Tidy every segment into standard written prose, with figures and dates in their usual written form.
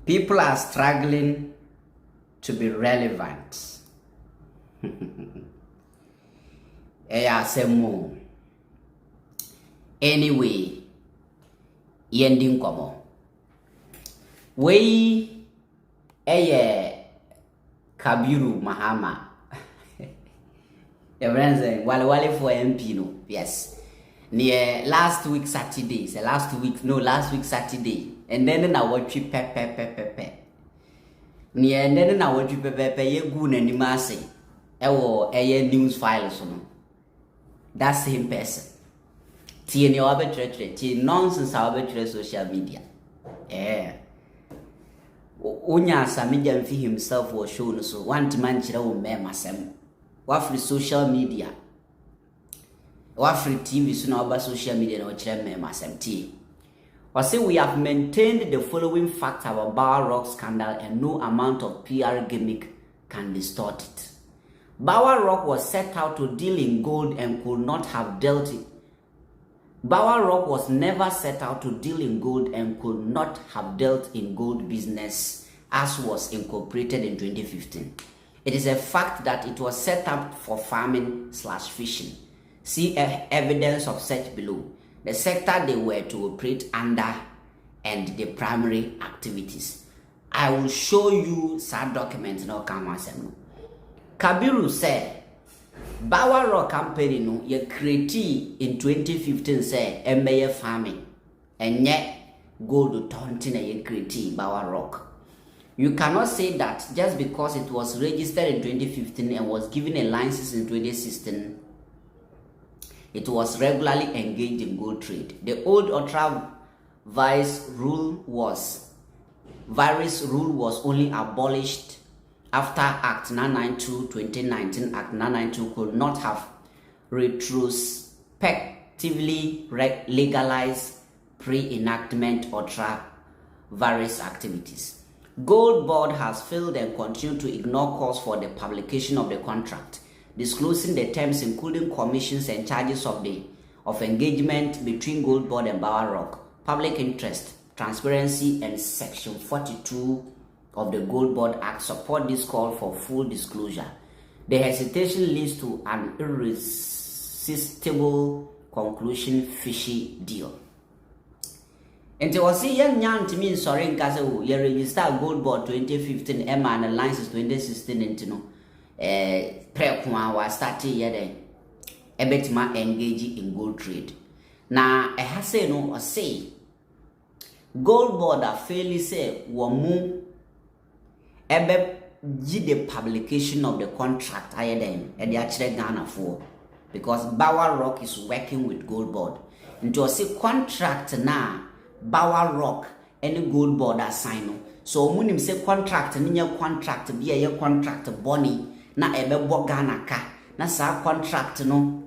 People are struggling to be relevant. Anyway, yending komo. We Kabiru Mahama. Your friends saying wale for MP no. Yes. Near last week Saturday. Last week Saturday. And then I watch you pepe. Near and then I watch you pepe ye goon and nimase. Ewo news files no. That same person. Tie ni arbitrary, tie nonsense arbitrary social media. Onya Sammy Gyamfi himself was shown so one man chira wo mema sem. Wa free social media. Wa free TV so na oba social media na chira mema sem tie. Or say we have maintained the following fact about Bawa Rock scandal and no amount of PR gimmick can distort it. Bawa Rock was set out to deal in gold and could not have dealt it. Bawa Rock was never set out to deal in gold and could not have dealt in gold business as was incorporated in 2015. It is a fact that it was set up for farming/fishing. See evidence of such below. The sector they were to operate under and the primary activities. I will show you some documents no come. Kabiru said Bawa Rock company no ye create in 2015 say emeye farming and yet gold hunting ye create Bawa Rock. You cannot say that just because it was registered in 2015 and was given a license in 2016 it was regularly engaged in gold trade. The old ultra vice rule was only abolished after Act 992 2019. Act 992 could not have retrospectively legalized pre-enactment ultra various activities. GOLDBOD has failed and continued to ignore calls for the publication of the contract, disclosing the terms including commissions and charges of engagement between GOLDBOD and Bawa Rock, public interest, transparency, and Section 42 of the GOLDBOD Act support this call for full disclosure. The hesitation leads to an irresistible conclusion: fishy deal. And it was young to me sorry in Castle, you register GOLDBOD 2015, Emma and license 2016 into no pre-kuma was started yet a bit more engaging in gold trade. Now I have say no or say GOLDBOD are fairly say wamu ebe the publication of the contract higher than and they actually Ghana for because Bawa Rock is working with GOLDBOD. Into a say contract now Bawa Rock any GOLDBOD assign. So munim say contract ni contract be a contract bonny na ebe bo Ghana ka na sa contract no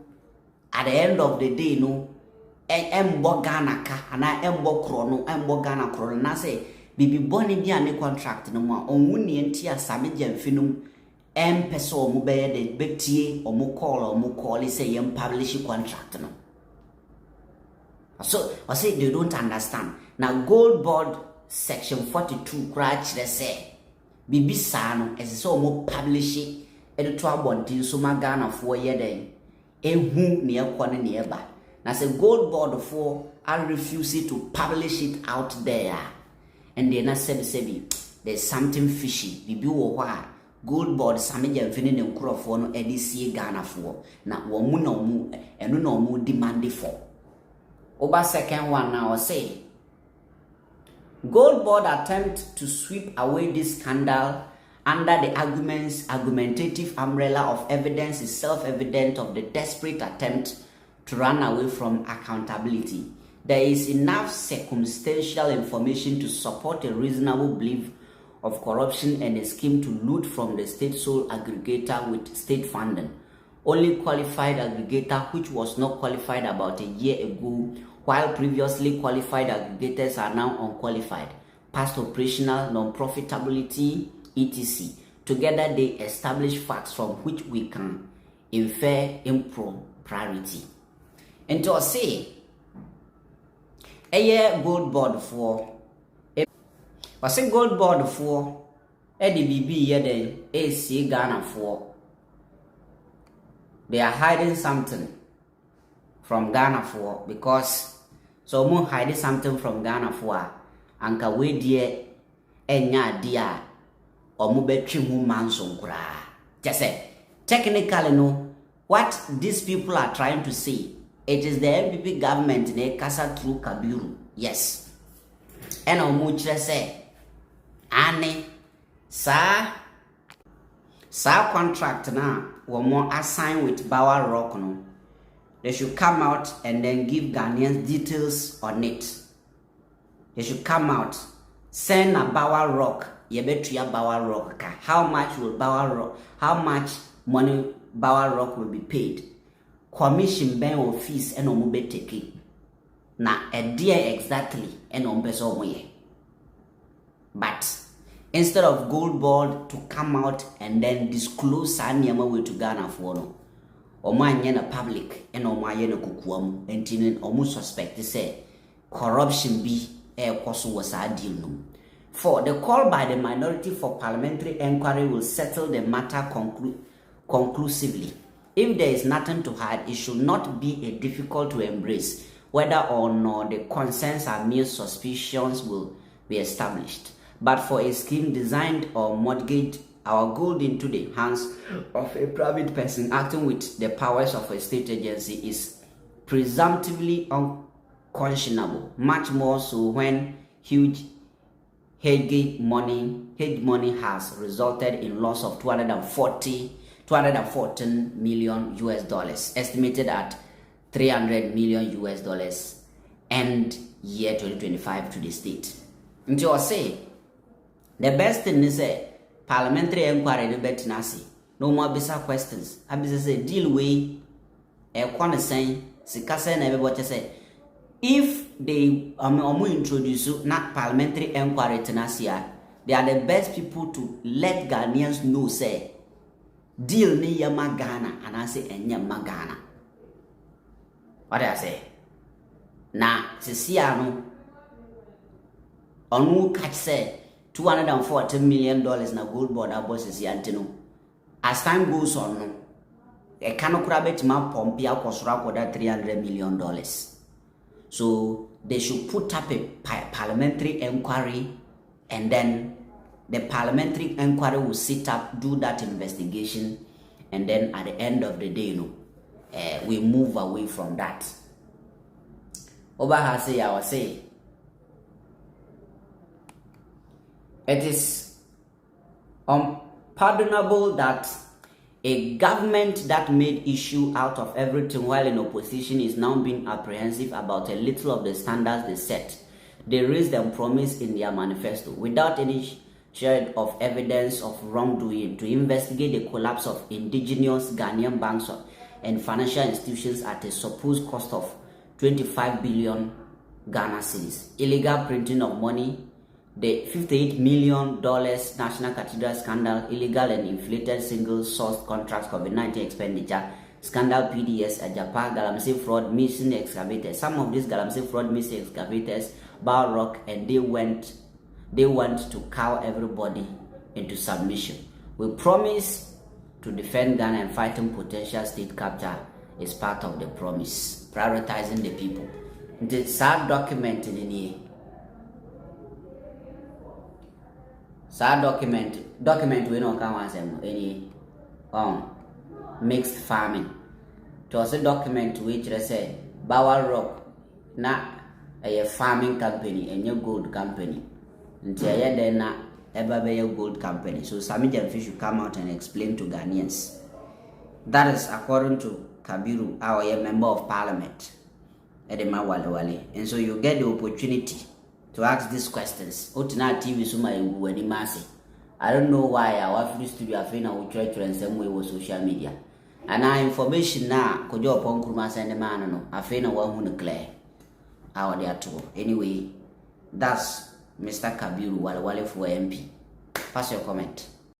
at the end of the day no embo Ghana ka ana embo krono embo Ghana krono na say bibi bonny bi ane contract no ma onwuni enti Sammy Gyamfi no empese omo be de betie omo call say yem publish contract no. So I say they don't understand. Now GOLDBOD Section 42 crash they say bibi sano as so mo publish it editor bontin so Ghana for ye den ehu ne ekwane ne eba. Now say GOLDBOD for I refuse it to publish it out there. And then I said there's something fishy. Bibi wo hwa GOLDBOD Sammy Gyamfi ne nkurofo no edisi Ghana for na wo mu na mu eno na mu demand for. Over second one now say GOLDBOD attempt to sweep away this scandal under the argumentative umbrella of evidence is self-evident of the desperate attempt to run away from accountability. There is enough circumstantial information to support a reasonable belief of corruption and a scheme to loot from the state sole aggregator with state funding. Only qualified aggregator which was not qualified about a year ago, while previously qualified aggregators are now unqualified, past operational non-profitability, etc. Together they establish facts from which we can infer impropriety. And to say, a year GOLDBOD for Wase GOLDBOD for Eddie BB yeden AC Ghana for. They are hiding something from Ghana for because so mo hide something from Ghana for anka we die enya dia omo betwe hu manso nkura. Just say technically no, what these people are trying to say, it is the MPP government they kasa through Kabiru. Yes. And omo kire say ane sa contract na womo assign with Bawa Rock no. They should come out and then give Ghanaians details on it. They should come out, send a Bawa Rock, yebetuya Bawa Rock. How much will Bawa Rock, how much money Bawa Rock will be paid? Commission ben or fees and omube take. Na a dear exactly and on peso moye. But instead of GOLDBOD to come out and then disclose Sanyama way to Ghana for no. Omanye na public and omanye na kukuam entinin omu suspect say corruption be koso was a deal no. For the call by the minority for parliamentary inquiry will settle the matter conclusively. If there is nothing to hide, it should not be a difficult to embrace whether or not the concerns are mere suspicions will be established. But for a scheme designed or mortgaged our gold into the hands of a private person acting with the powers of a state agency is presumptively unconscionable, much more so when huge hedge money has resulted in loss of 214 million US dollars, estimated at 300 million US dollars end year 2025 to the state. Until I say the best thing is parliamentary inquiry no betinasi. No more bisa questions. Abisa say deal way kwana sen sikasa na everybody say if they introduce na parliamentary inquiry tenacity, they are the best people to let Ghanaians know say deal ni yama Ghana and I say enya Ghana. What I say? Na sisia no onu catch say $240 million na GOLDBOD abosisi antino. As time goes on, no, a canocrabet ma pompia kosura koda $300 million. So they should put up a parliamentary inquiry, and then the parliamentary inquiry will sit up, do that investigation, and then at the end of the day, we move away from that. Oba say I was say. It is unpardonable that a government that made issue out of everything while in opposition is now being apprehensive about a little of the standards they set. They raised and promised in their manifesto without any shred of evidence of wrongdoing to investigate the collapse of indigenous Ghanaian banks and financial institutions at a supposed cost of 25 billion Ghana cedis. Illegal printing of money, the $58 million National Cathedral scandal, illegal and inflated single-source contracts, COVID-19 expenditure, scandal PDS, Ajapa, Galamsey fraud, missing excavators. Some of these Galamsey fraud, missing excavators, Bawa Rock, and they want to cow everybody into submission. We promise to defend Ghana and fighting potential state capture is part of the promise. Prioritizing the people. The sad document in here. Sad document we don't count any mixed farming. To also document which they say Bawa Rock na a farming company, a new gold company. Until then na ever be a gold company. So Sammy Gyamfi should come out and explain to Ghanaians. That is according to Kabiru, our member of parliament. And so you get the opportunity to ask these questions. Otina TV suma weni masi. I don't know why our free studio afina will try to same way with social media. And our information now kojo upon kuruma send man no afina wa hu clear. Our there too. Anyway, that's Mr. Kabiru wale for MP. Pass your comment.